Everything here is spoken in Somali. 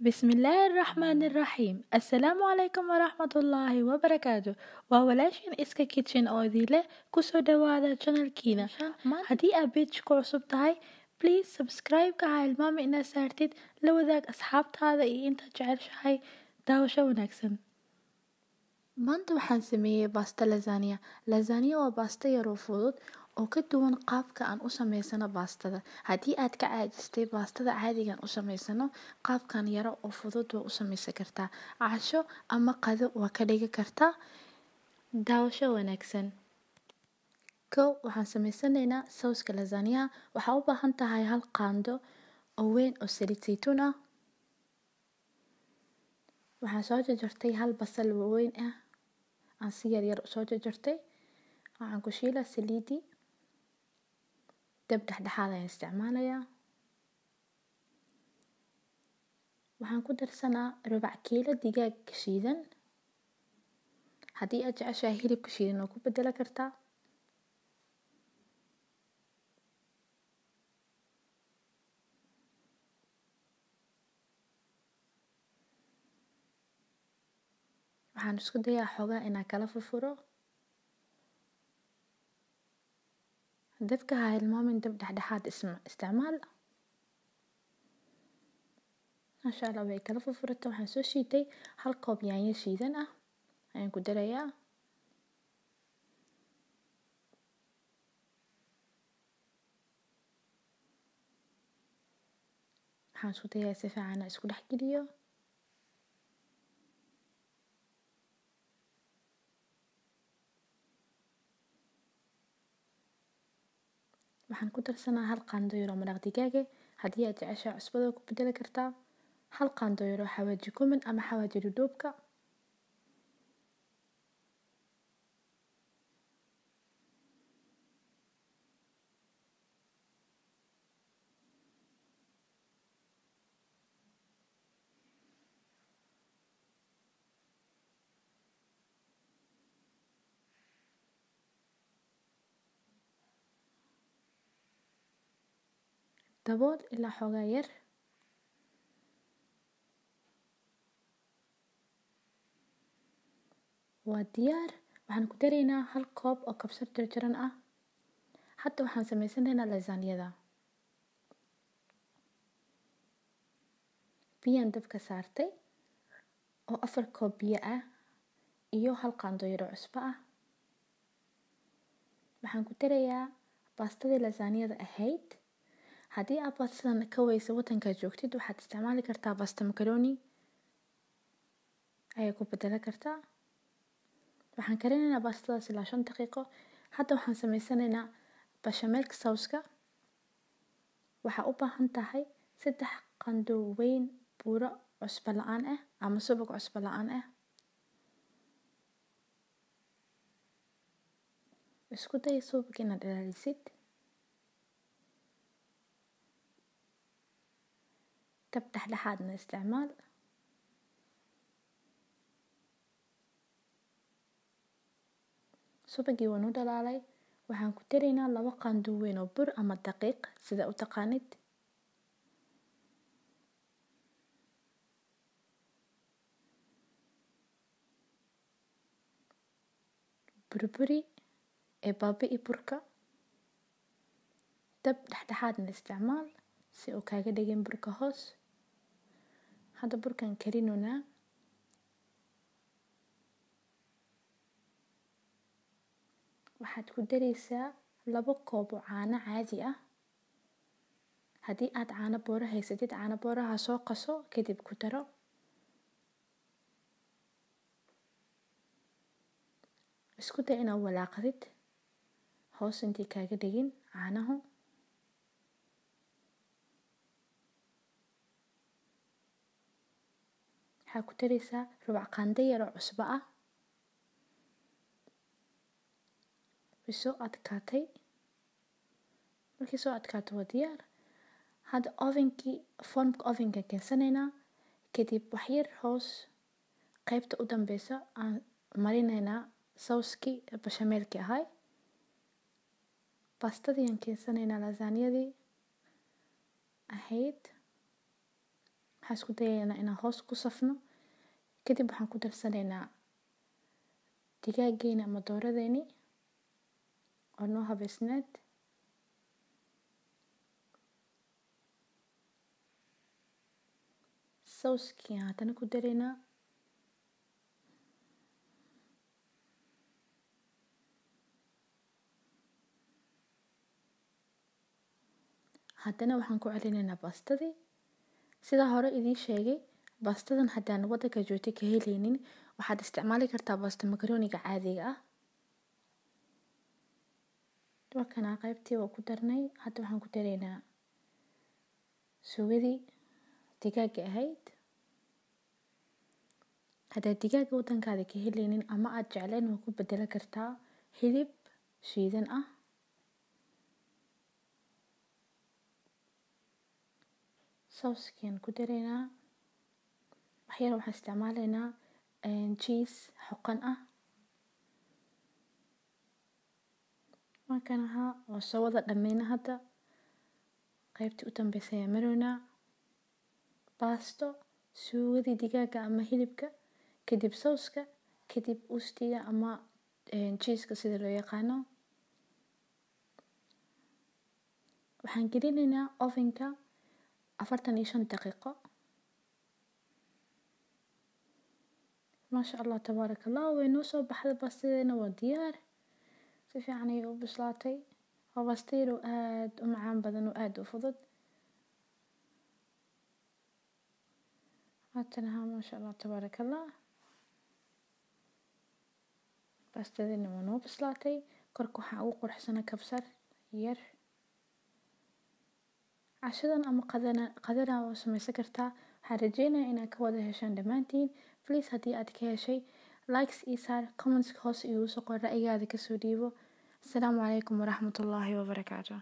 بسم الله الرحمن الرحيم السلام عليكم ورحمة الله وبركاته waa walaashin iska kitchen oo idile kusoo dhawaada channelkiina haddii aad page ku cusub tahay please subscribe ka ha hilmaami inaad saartid la wadaag asxaabtaada iyo inta jeceshahay daawasho wanaagsan maanta waxaan sameeyay basta lasagna waa basta yar oo fudud oo ka duwan qaabka aan u sameysano bastada haddii aad ka caajistay bastada caadigan u sameysano qaabkan yaro oo fudud waa u sameysan kartaa casho ama qado waa ka dhigi kartaa daawasho wanaagsan waxaan sameysanaynaa sauska lasagna waxaa u baahan tahay hal qaando oo weyn oo saliid saytuun ah waxaan soo jarjartay hal basal weyn ah aan si yar soo jarjartay waxaan ku shiilaa saliidi dab dhexdhexaad ayaan isticmaalayaa waxaan ku darsanaa rubac kiilo digaag shiidan haddii aad jeceshahay hilibka shiidan oo ku bedeli kartaa waxaan isku dayaa xoogaa inaan kala furfuro dabka ha hilmaamin dab dhexdhexaad isticmaal masha Allah way kala furfurtay waxaan soo shiitay hal koob yaanyo shiidan ah ayaan ku darayaa waxaan isku dayaa si fiican inaan isku dhex geliyo waxaan ku darsanaa hal qaando yar oo maraq digaag ah haddii aad jeceshahay cusbada ku bedeli kartaa hal qaando yar oo xawaaji kumin ama xawaaji dhudhuubka dabool ilaa xoogaa yar waa diyaar waxaan ku daraynaa hal koob oo kabsar jarjaran ah hadda waxaan sameysanaynaa lasagnada biyaan dabka saartay oo 4 koob biyo ah iyo hal qaando yar oo cusbo ah waxaan ku darayaa bastadii lasagnada ahayd haddii aad bastadan ka weyso wadanka joogtid waxaad isticmaali kartaa basta macaroni ayaa ku bedeli kartaa waxaan karinaynaa bastadaas ilaa 5 daqiiqo hadda waxaan sameysanaynaa bashameelka sauska waxaa u baahan tahay 3 qaando weyn buuro cusbo la'aan ah ama subag cusbo la'aan ah isku day subag inaad ilaalisid dab dhexdhexaadna isticmaal subagii waan u dhalaalay waxaan ku daraynaa 2 qaando weyn oo bur ama daqiiq sida u taqaanid burburi ee baabi'i burka dab dhexdhexaadna isticmaal si uu kaaga dhigin burka hoos hadda burkan karinoonaa waxaad ku daraysaa 2 koob oo caano caadi ah haddii aad caano booro haysatid caano booraha soo qaso kadib ku daro isku day inaad walaaqdid hoos intii kaaga dhigin caanahu waxaad ku daraysaa rubac qaando yar oo cusbo ah soo adkaatay markii soo adkaato waa diyaar hadda formka ovenka keensanaynaa kadib wax yar hoos qaybta u dambeysa aan marinaynaa sauskii bashameelki ahay bastadii aan keensanaynaa lasagnadii ahayd waxaan isku dayaynaa inaan hoos ku safno. Kadib waxaan ku darsanaynaa digaageena ama dooradeeni oo noo habeysneed. Sauskii haddana ku daraynaa. Haddana waxaan ku celinaynaa baastadii. Sida hore idiin sheegay, baastadan haddaan waddanka joogto ka helaynin, waxaad isticmaali kartaa baasta makarooniga caadiga ah. Markaan qaybtii waa ku darnay. Hadda waxaan ku daraynaa suugadii digaaga ahayd. Haddaad digaaga waddankaada ka helaynin ama aad jecleen waa ku bedeli kartaa hilib shiidan ah. Sauskiin ku daraynaa. Waxyar waxaan isticmaalaynaa cheese xoqan ah. Markaan waa soo wada dhammayna hadda. Qaybtii u dambeysay ayaa maroonaa. Baasto, suugadii digaaga ama hilibka, kadib sauska, kadib ustiga ama cheese-ka sida loo yaqaano. Waxaan gelinaynaa oven-ka 45 daqiiqo. Masha Allah, tabaarak Allah, way noo soo baxday baastadeena waa diyaar. Si fiican ayay u bislaatay. Waa baasta yar oo aad u macaan badan oo aad u fudud. Haddana masha Allah, tabaarak Allah. Baastadeena waa noo bislaatay. Korka waxaan ugu qurxsanaa kabsar yar. Cashadan ama qadana waa samaysan kartaa. Waxaan rajeynayaa inaad ka wada heshaan dhammaantiin. Please haddii aad ka heshay, likes ii saar, comments hoos iigu soo qor, ra'yigaada ka soo dhiibo. Asalaamu calaykum waraxmatullaahi wabarakaatuh.